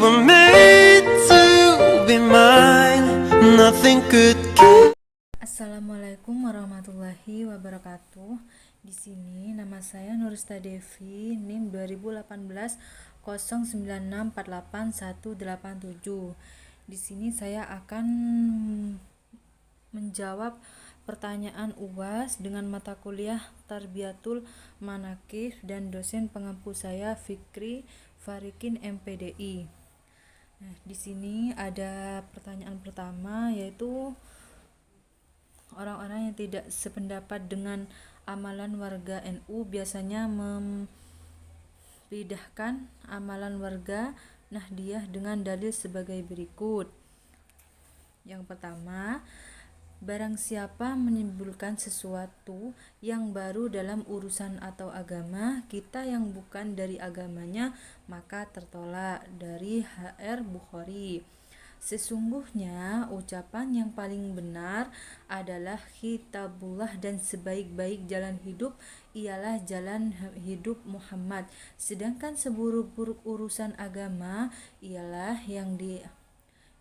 were made to be mine. Nothing could keep. Assalamualaikum warahmatullahi wabarakatuh. Di sini nama saya Nurista Devi, NIM 2018 096488187. Di sini saya akan menjawab pertanyaan UAS dengan mata kuliah Tarbiyatul Manaqib dan dosen pengampu saya Fikri Farikin MPDI. Nah, di sini ada pertanyaan pertama, yaitu orang-orang yang tidak sependapat dengan amalan warga NU biasanya membedakan amalan warga Nahdiyah dengan dalil sebagai berikut. Yang pertama, barang siapa menimbulkan sesuatu yang baru dalam urusan atau agama kita yang bukan dari agamanya, maka tertolak. Dari HR Bukhari. Sesungguhnya ucapan yang paling benar adalah kitabullah dan sebaik-baik jalan hidup ialah jalan hidup Muhammad. Sedangkan seburuk-buruk urusan agama ialah yang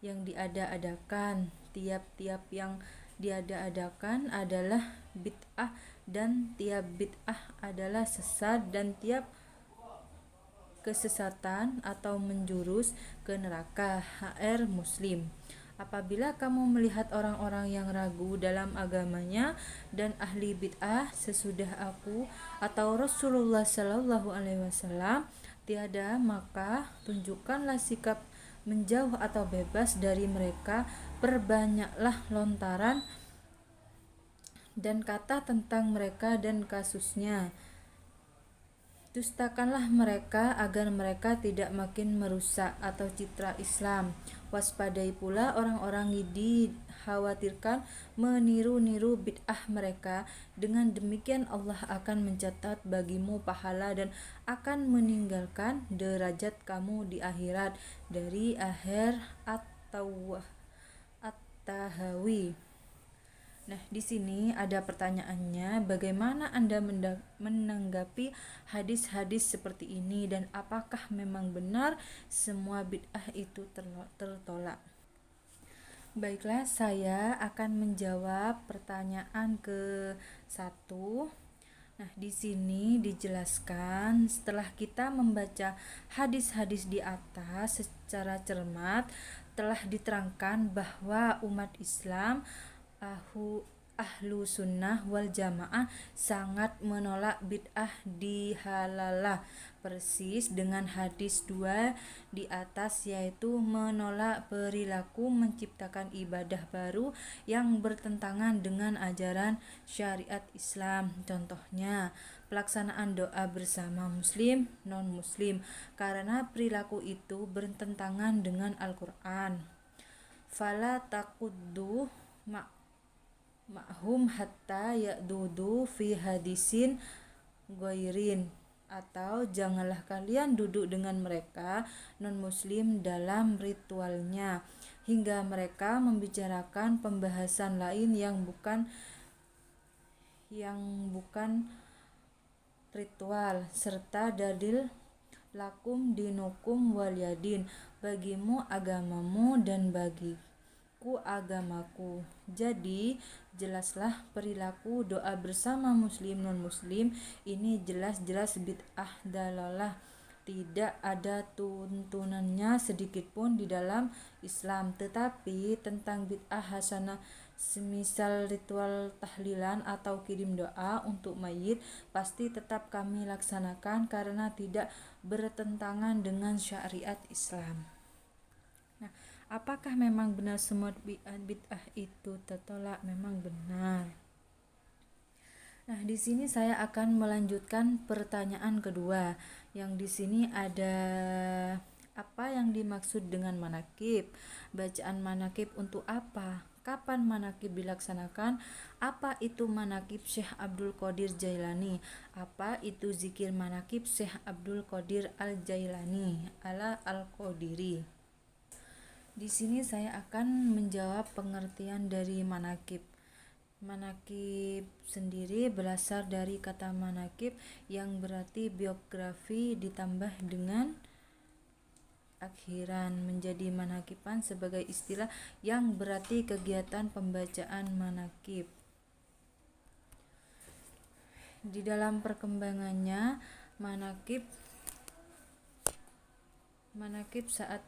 diada-adakan. Tiap-tiap yang diada-adakan adalah bid'ah dan tiap bid'ah adalah sesat dan tiap kesesatan atau menjurus ke neraka. HR Muslim. Apabila kamu melihat orang-orang yang ragu dalam agamanya dan ahli bid'ah sesudah aku atau Rasulullah Shallallahu Alaihi Wasallam tiada, maka tunjukkanlah sikap menjauh atau bebas dari mereka. Perbanyaklah lontaran dan kata tentang mereka dan kasusnya. Dustakanlah mereka agar mereka tidak makin merusak atau citra Islam. Waspadai pula orang-orang dikhawatirkan meniru-niru bid'ah mereka. Dengan demikian Allah akan mencatat bagimu pahala dan akan meninggalkan derajat kamu di akhirat. Dari akhir At-Tahawi. Nah, di sini ada pertanyaannya, bagaimana Anda menanggapi hadis-hadis seperti ini dan apakah memang benar semua bid'ah itu tertolak? Baiklah, saya akan menjawab pertanyaan ke-1. Nah, di sini dijelaskan setelah kita membaca hadis-hadis di atas secara cermat telah diterangkan bahwa umat Islam ahlu sunnah wal jamaah sangat menolak bid'ah dihalalah, persis dengan hadis 2 di atas, yaitu menolak perilaku menciptakan ibadah baru yang bertentangan dengan ajaran syariat Islam. Contohnya pelaksanaan doa bersama muslim non-muslim karena perilaku itu bertentangan dengan Al-Quran. Fala taquddu ma'hum hatta ya'dudu fi hadisin ghairin, atau janganlah kalian duduk dengan mereka non-muslim dalam ritualnya hingga mereka membicarakan pembahasan lain yang bukan ritual, serta dalil lakum dinukum waliyadin, bagimu agamamu dan bagiku agamaku. Jadi jelaslah perilaku doa bersama muslim non-muslim ini jelas-jelas bid'ah dalalah, tidak ada tuntunannya sedikitpun di dalam Islam. Tetapi tentang bid'ah hasanah semisal ritual tahlilan atau kirim doa untuk mayit pasti tetap kami laksanakan karena tidak bertentangan dengan syariat Islam. Nah, apakah memang benar semua bid'ah itu tertolak? Memang benar. Nah, di sini saya akan melanjutkan pertanyaan kedua. Yang di sini ada apa yang dimaksud dengan manaqib? Bacaan manaqib untuk apa? Kapan manaqib dilaksanakan? Apa itu manaqib Syekh Abdul Qadir Jailani? Apa itu zikir manaqib Syekh Abdul Qadir Al-Jailani ala Al-Qadiri? Di sini saya akan menjawab pengertian dari manaqib. Manaqib sendiri berasal dari kata manaqib yang berarti biografi ditambah dengan akhiran. Menjadi manakiban sebagai istilah yang berarti kegiatan pembacaan manakib. Di dalam perkembangannya, manakib saat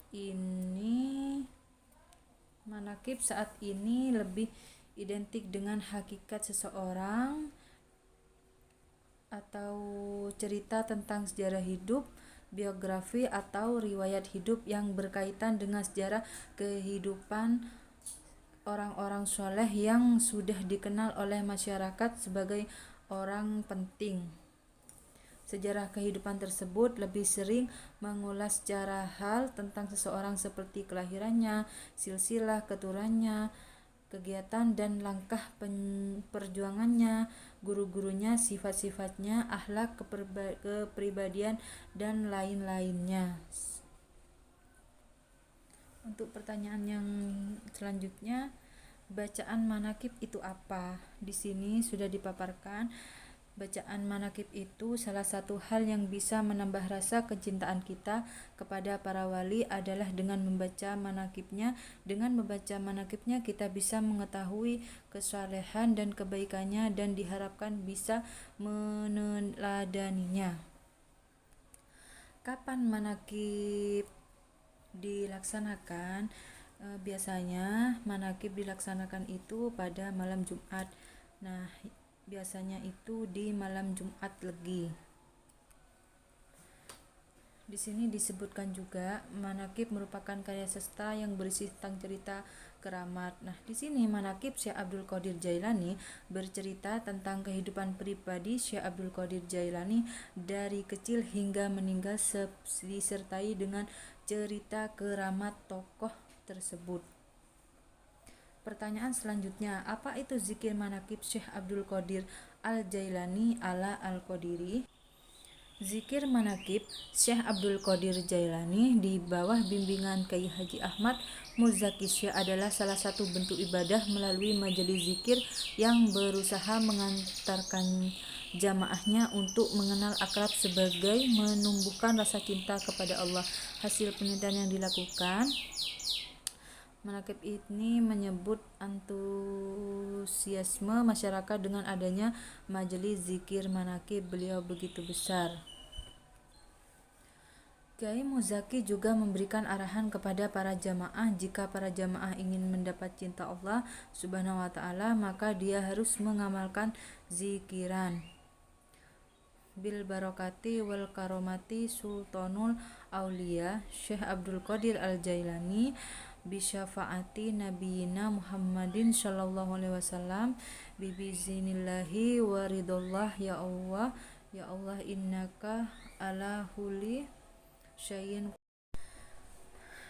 ini lebih identik dengan hakikat seseorang atau cerita tentang sejarah hidup, biografi atau riwayat hidup yang berkaitan dengan sejarah kehidupan orang-orang soleh yang sudah dikenal oleh masyarakat sebagai orang penting. Sejarah kehidupan tersebut lebih sering mengulas secara hal tentang seseorang seperti kelahirannya, silsilah keturunannya, kegiatan dan langkah perjuangannya, guru-gurunya, sifat-sifatnya, akhlak, kepribadian, dan lain-lainnya. Untuk pertanyaan yang selanjutnya, bacaan manakib itu apa? Di sini sudah dipaparkan. Bacaan manakib itu salah satu hal yang bisa menambah rasa kecintaan kita kepada para wali adalah dengan membaca manakibnya. Dengan membaca manakibnya kita bisa mengetahui kesalehan dan kebaikannya dan diharapkan bisa meneladaninya. Kapan manakib dilaksanakan? Biasanya manakib dilaksanakan itu pada malam Jumat. Nah, biasanya itu di malam Jumat Legi. Di sini disebutkan juga manakib merupakan karya sastra yang berisi tentang cerita keramat. Nah, di sini manakib Syekh Abdul Qadir Jailani bercerita tentang kehidupan pribadi Syekh Abdul Qadir Jailani dari kecil hingga meninggal disertai dengan cerita keramat tokoh tersebut. Pertanyaan selanjutnya, apa itu zikir manakib Syekh Abdul Qadir Al-Jailani ala Al-Qadiri? Zikir manakib Syekh Abdul Qadir Jailani di bawah bimbingan Kiai Haji Ahmad Muzaki Syekh adalah salah satu bentuk ibadah melalui majelis zikir yang berusaha mengantarkan jamaahnya untuk mengenal akrab sebagai menumbuhkan rasa cinta kepada Allah. Hasil penelitian yang dilakukan, manakib ini menyebut antusiasme masyarakat dengan adanya majelis zikir manakib beliau begitu besar. Kiai Muzaki juga memberikan arahan kepada para jamaah, jika para jamaah ingin mendapat cinta Allah Subhanahu wa taala, maka dia harus mengamalkan zikiran. Bil barokati wal karomati sultanul aulia Syekh Abdul Qadir Al-Jailani bisyafaati nabiyina Muhammadin sallallahu alaihi wasallam bibiznillahi wa ridallah. Ya Allah innaka ala huli syai'in.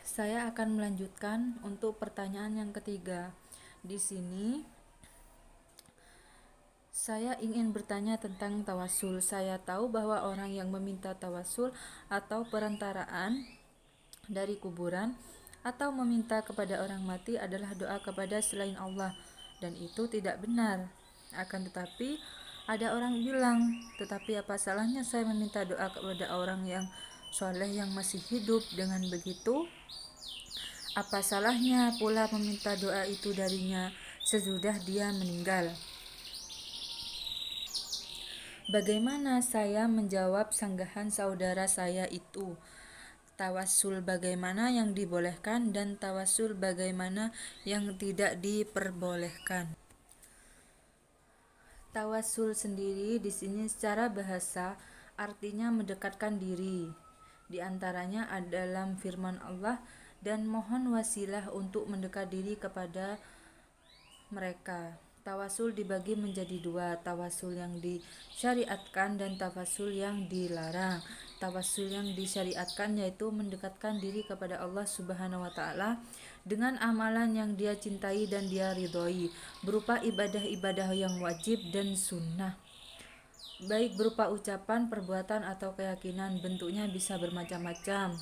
Saya akan melanjutkan untuk pertanyaan yang ketiga. Di sini saya ingin bertanya tentang tawasul. Saya tahu bahwa orang yang meminta tawasul atau perantaraan dari kuburan atau meminta kepada orang mati adalah doa kepada selain Allah, dan itu tidak benar. Akan tetapi ada orang bilang, tetapi apa salahnya saya meminta doa kepada orang yang soleh yang masih hidup? Dengan begitu, apa salahnya pula meminta doa itu darinya sesudah dia meninggal? Bagaimana saya menjawab sanggahan saudara saya itu? Tawasul bagaimana yang dibolehkan dan tawasul bagaimana yang tidak diperbolehkan. Tawasul sendiri di sini secara bahasa artinya mendekatkan diri. Di antaranya dalam firman Allah, dan mohon wasilah untuk mendekat diri kepada mereka. Tawasul dibagi menjadi dua, tawasul yang disyariatkan dan tawasul yang dilarang. Tawasul yang disyariatkan yaitu mendekatkan diri kepada Allah Subhanahu wa taala dengan amalan yang dia cintai dan dia ridhoi, berupa ibadah-ibadah yang wajib dan sunnah, baik berupa ucapan, perbuatan atau keyakinan. Bentuknya bisa bermacam-macam.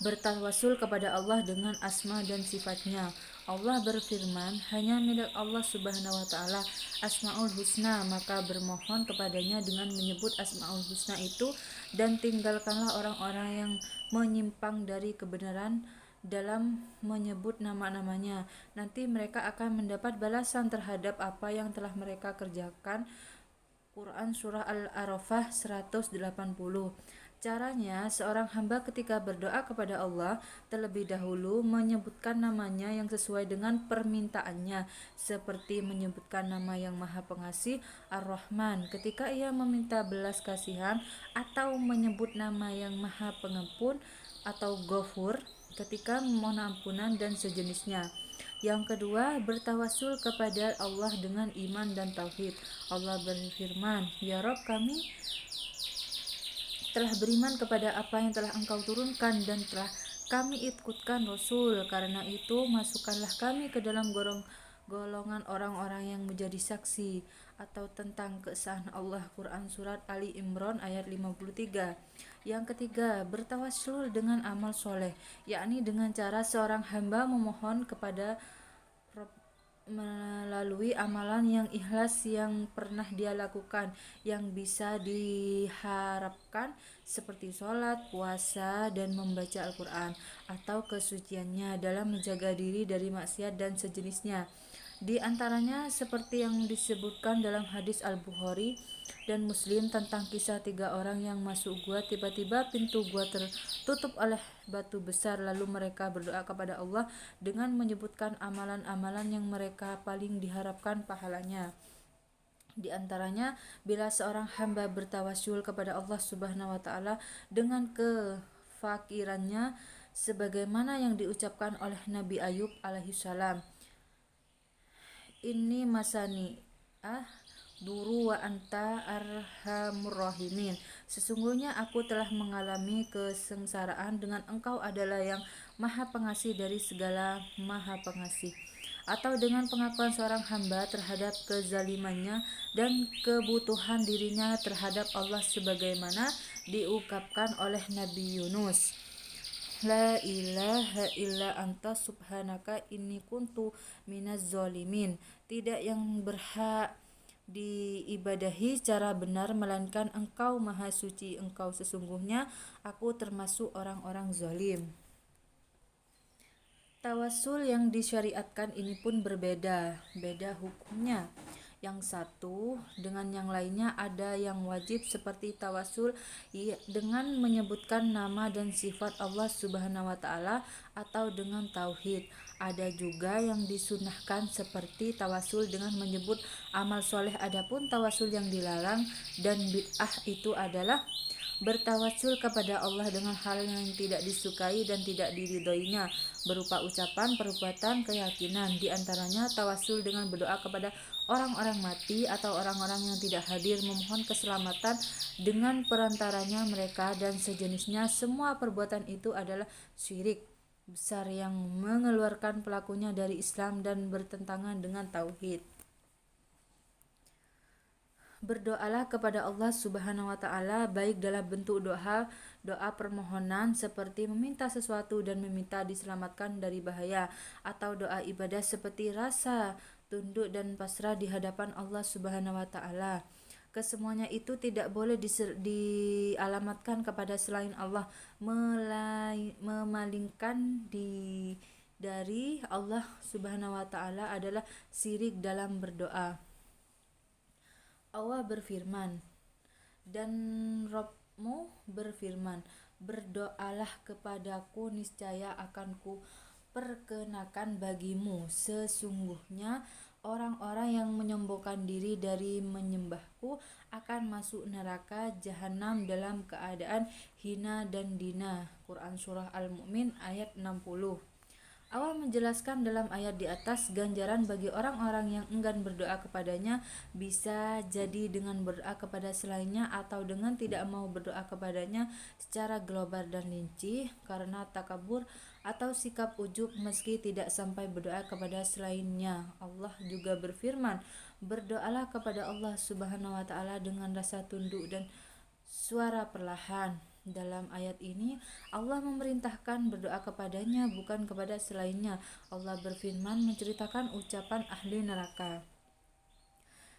Bertawasul kepada Allah dengan asma dan sifatnya, Allah berfirman, hanya milik Allah Subhanahu wa taala Asmaul Husna, maka bermohon kepadanya dengan menyebut Asmaul Husna itu, dan tinggalkanlah orang-orang yang menyimpang dari kebenaran dalam menyebut nama-namanya. Nanti mereka akan mendapat balasan terhadap apa yang telah mereka kerjakan. Quran Surah Al-Arafah 180. Caranya, seorang hamba ketika berdoa kepada Allah terlebih dahulu menyebutkan namanya yang sesuai dengan permintaannya, seperti menyebutkan nama yang Maha Pengasih Ar-Rahman ketika ia meminta belas kasihan, atau menyebut nama yang Maha Pengampun atau Ghafur ketika memohon ampunan dan sejenisnya. Yang kedua, bertawasul kepada Allah dengan iman dan tauhid. Allah berfirman, "Ya Rob, kami telah beriman kepada apa yang telah Engkau turunkan dan telah kami ikutkan Rasul. Karena itu, masukkanlah kami ke dalam golongan orang-orang yang menjadi saksi." Atau tentang keesaan Allah, Quran Surat Ali Imran ayat 53. Yang ketiga, bertawassul dengan amal soleh, yakni dengan cara seorang hamba memohon kepada melalui amalan yang ikhlas yang pernah dia lakukan, yang bisa diharapkan seperti sholat, puasa, dan membaca Al-Quran, atau kesuciannya dalam menjaga diri dari maksiat dan sejenisnya. Di antaranya seperti yang disebutkan dalam hadis Al-Bukhari dan Muslim tentang kisah 3 orang yang masuk gua, tiba-tiba pintu gua tertutup oleh batu besar, lalu mereka berdoa kepada Allah dengan menyebutkan amalan-amalan yang mereka paling diharapkan pahalanya. Di antaranya, bila seorang hamba bertawasul kepada Allah Subhanahu wa taala dengan kefakirannya, sebagaimana yang diucapkan oleh Nabi Ayub alaihissalam, "Ini masani duru wa anta arhamur rahimin." Sesungguhnya aku telah mengalami kesengsaraan, dengan Engkau adalah yang Maha Pengasih dari segala Maha Pengasih. Atau dengan pengakuan seorang hamba terhadap kezalimannya dan kebutuhan dirinya terhadap Allah, sebagaimana diungkapkan oleh Nabi Yunus, "La ilaha illa anta subhanaka inni kuntu minaz zolimin." Tidak yang berhak diibadahi secara benar melainkan Engkau Maha Suci, Engkau sesungguhnya aku termasuk orang-orang zalim. Tawasul yang disyariatkan ini pun beda hukumnya. Yang satu dengan yang lainnya ada yang wajib, seperti tawasul dengan menyebutkan nama dan sifat Allah Subhanahu wa taala atau dengan tauhid. Ada juga yang disunahkan seperti tawasul dengan menyebut amal soleh. Adapun tawasul yang dilarang dan bid'ah itu adalah bertawasul kepada Allah dengan hal yang tidak disukai dan tidak diridhoinya, berupa ucapan, perbuatan, keyakinan. Di antaranya tawasul dengan berdoa kepada orang-orang mati atau orang-orang yang tidak hadir, memohon keselamatan dengan perantaranya mereka dan sejenisnya. Semua perbuatan itu adalah syirik besar yang mengeluarkan pelakunya dari Islam dan bertentangan dengan tauhid. Berdoalah kepada Allah Subhanahu wa taala baik dalam bentuk doa permohonan seperti meminta sesuatu dan meminta diselamatkan dari bahaya, atau doa ibadah seperti rasa tunduk dan pasrah di hadapan Allah Subhanahu wa taala. Kesemuanya itu tidak boleh dialamatkan kepada selain Allah, memalingkan dari Allah Subhanahu wa taala adalah syirik dalam berdoa. Allah berfirman, dan Rabbmu berfirman, "Berdoalah kepadaku, niscaya akan ku perkenakan bagimu. Sesungguhnya orang-orang yang menyombongkan diri dari menyembahku akan masuk neraka jahanam dalam keadaan hina dan dina." Quran Surah Al-Mu'min ayat 60. Allah menjelaskan dalam ayat di atas, ganjaran bagi orang-orang yang enggan berdoa kepadanya bisa jadi dengan berdoa kepada selainnya atau dengan tidak mau berdoa kepadanya secara global dan rinci karena takabur atau sikap ujub, meski tidak sampai berdoa kepada selainnya. Allah juga berfirman, "Berdoalah kepada Allah Subhanahu wa taala dengan rasa tunduk dan suara perlahan." Dalam ayat ini Allah memerintahkan berdoa kepadanya bukan kepada selainnya. Allah berfirman menceritakan ucapan ahli neraka.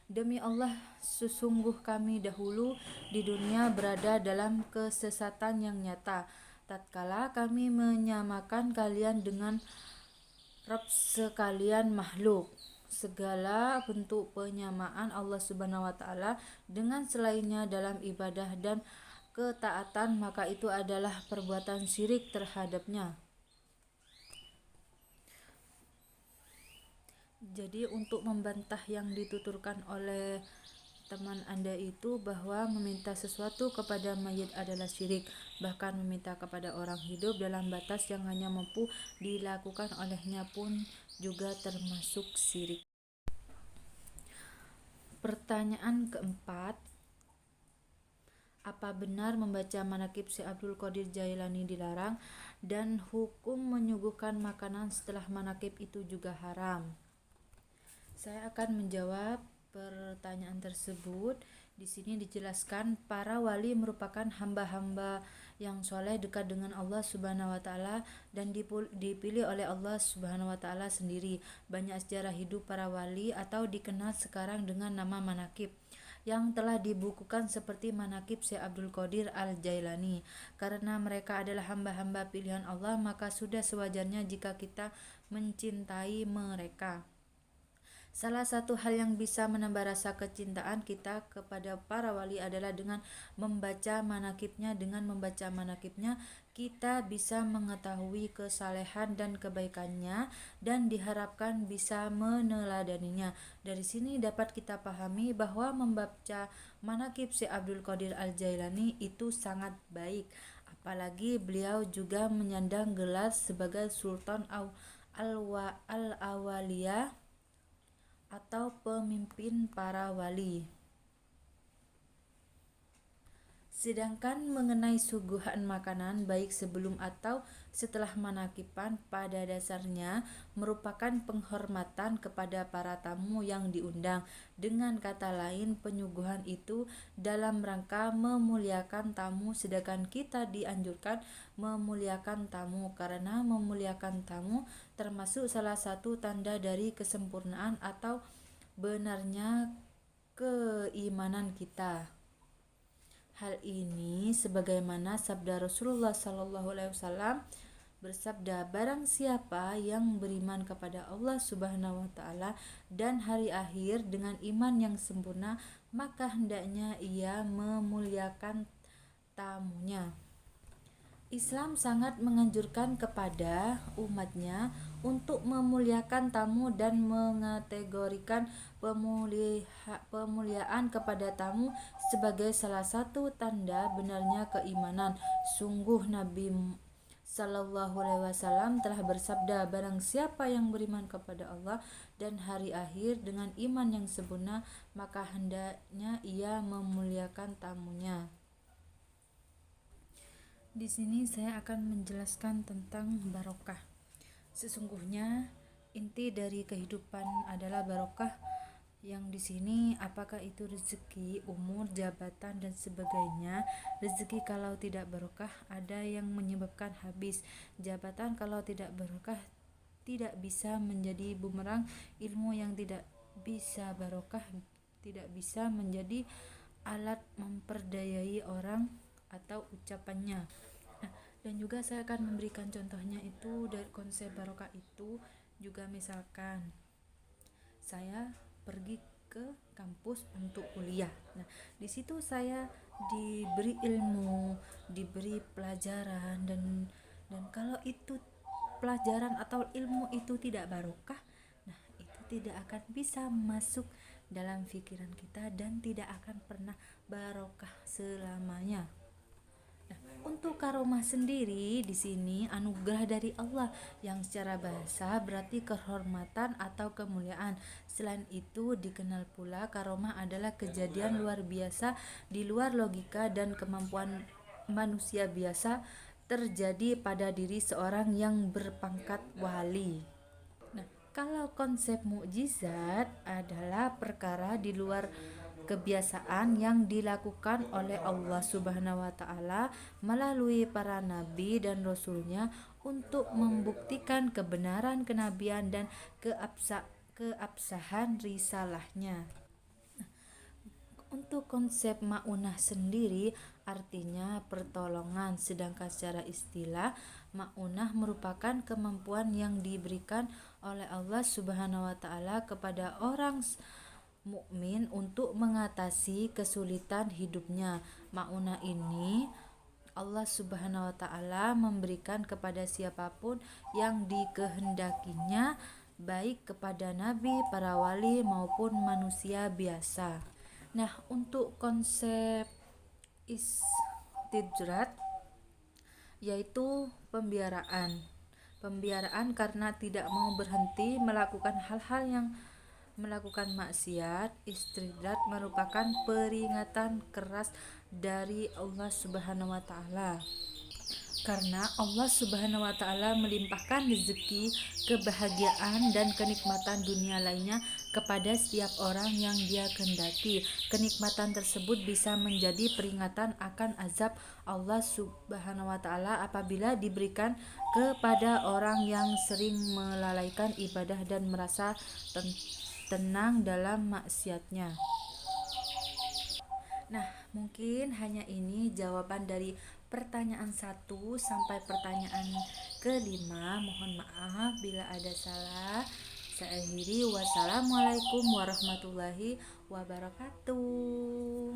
Demi Allah, sesungguh kami dahulu di dunia berada dalam kesesatan yang nyata. Tatkala kami menyamakan kalian dengan Rabb sekalian makhluk. Segala bentuk penyamaan Allah Subhanahu wa taala dengan selainnya dalam ibadah dan ketaatan, maka itu adalah perbuatan syirik terhadapnya. Jadi untuk membantah yang dituturkan oleh teman Anda itu bahwa meminta sesuatu kepada mayit adalah syirik, bahkan meminta kepada orang hidup dalam batas yang hanya mampu dilakukan olehnya pun juga termasuk syirik. Pertanyaan keempat, apa benar membaca manaqib Syekh Abdul Qadir Jailani dilarang dan hukum menyuguhkan makanan setelah manaqib itu juga haram? Saya akan menjawab pertanyaan tersebut. Di sini dijelaskan para wali merupakan hamba-hamba yang soleh dekat dengan Allah Subhanahu wa taala dan dipilih oleh Allah Subhanahu wa taala sendiri. Banyak sejarah hidup para wali atau dikenal sekarang dengan nama manaqib yang telah dibukukan seperti manaqib Syekh Abdul Qadir Al-Jailani. Karena mereka adalah hamba-hamba pilihan Allah, maka sudah sewajarnya jika kita mencintai mereka. Salah satu hal yang bisa menambah rasa kecintaan kita kepada para wali adalah dengan membaca manaqibnya. Dengan membaca manaqibnya, kita bisa mengetahui kesalehan dan kebaikannya dan diharapkan bisa meneladaninya. Dari sini dapat kita pahami bahwa membaca manaqib Syekh Abdul Qadir Al-Jailani itu sangat baik. Apalagi beliau juga menyandang gelar sebagai Sultan Al-Awaliyah atau pemimpin para wali. Sedangkan mengenai suguhan makanan baik sebelum atau setelah manaqiban, pada dasarnya merupakan penghormatan kepada para tamu yang diundang. Dengan kata lain, penyuguhan itu dalam rangka memuliakan tamu, sedangkan kita dianjurkan memuliakan tamu karena memuliakan tamu termasuk salah satu tanda dari kesempurnaan atau benarnya keimanan kita. Hal ini sebagaimana sabda Rasulullah SAW bersabda, barang siapa yang beriman kepada Allah Subhanahu wa taala dan hari akhir dengan iman yang sempurna, maka hendaknya ia memuliakan tamunya. Islam sangat menganjurkan kepada umatnya untuk memuliakan tamu dan mengategorikan pemuliaan kepada tamu sebagai salah satu tanda benarnya keimanan. Sungguh Nabi Sallallahu Alaihi Wasallam telah bersabda, barang siapa yang beriman kepada Allah dan hari akhir dengan iman yang sempurna, maka hendaknya ia memuliakan tamunya. Di sini saya akan menjelaskan tentang barokah. Sesungguhnya inti dari kehidupan adalah barokah, yang di sini apakah itu rezeki, umur, jabatan dan sebagainya. Rezeki kalau tidak barokah ada yang menyebabkan habis. Jabatan kalau tidak barokah tidak bisa menjadi bumerang. Ilmu yang tidak bisa barokah tidak bisa menjadi alat memperdayai orang atau ucapannya. Dan juga saya akan memberikan contohnya itu dari konsep barokah itu juga, misalkan saya pergi ke kampus untuk kuliah. Nah, di situ saya diberi ilmu, diberi pelajaran dan kalau itu pelajaran atau ilmu itu tidak barokah, nah itu tidak akan bisa masuk dalam pikiran kita dan tidak akan pernah barokah selamanya. Nah, untuk karomah sendiri di sini anugerah dari Allah yang secara bahasa berarti kehormatan atau kemuliaan. Selain itu dikenal pula karomah adalah kejadian luar biasa di luar logika dan kemampuan manusia biasa terjadi pada diri seorang yang berpangkat wali. Nah, kalau konsep mukjizat adalah perkara di luar kebiasaan yang dilakukan oleh Allah Subhanahu wa taala melalui para nabi dan rasulnya untuk membuktikan kebenaran kenabian dan keabsahan risalahnya. Untuk konsep ma'unah sendiri artinya pertolongan, sedangkan secara istilah ma'unah merupakan kemampuan yang diberikan oleh Allah Subhanahu wa taala kepada orang mukmin untuk mengatasi kesulitan hidupnya. Ma'unah ini Allah Subhanahu wa taala memberikan kepada siapapun yang dikehendakinya, baik kepada nabi, para wali maupun manusia biasa. Nah, untuk konsep istidrat yaitu pembiaraan. Pembiaraan karena tidak mau berhenti melakukan hal-hal yang melakukan maksiat. Istidrat merupakan peringatan keras dari Allah Subhanahu wa taala. Karena Allah Subhanahu wa taala melimpahkan rezeki, kebahagiaan dan kenikmatan dunia lainnya kepada setiap orang yang Dia kehendaki. Kenikmatan tersebut bisa menjadi peringatan akan azab Allah Subhanahu wa taala apabila diberikan kepada orang yang sering melalaikan ibadah dan merasa tenang dalam maksiatnya. Nah, mungkin hanya ini jawaban dari pertanyaan 1 sampai pertanyaan kelima. Mohon maaf bila ada salah. Saya akhiri. Wassalamualaikum warahmatullahi wabarakatuh.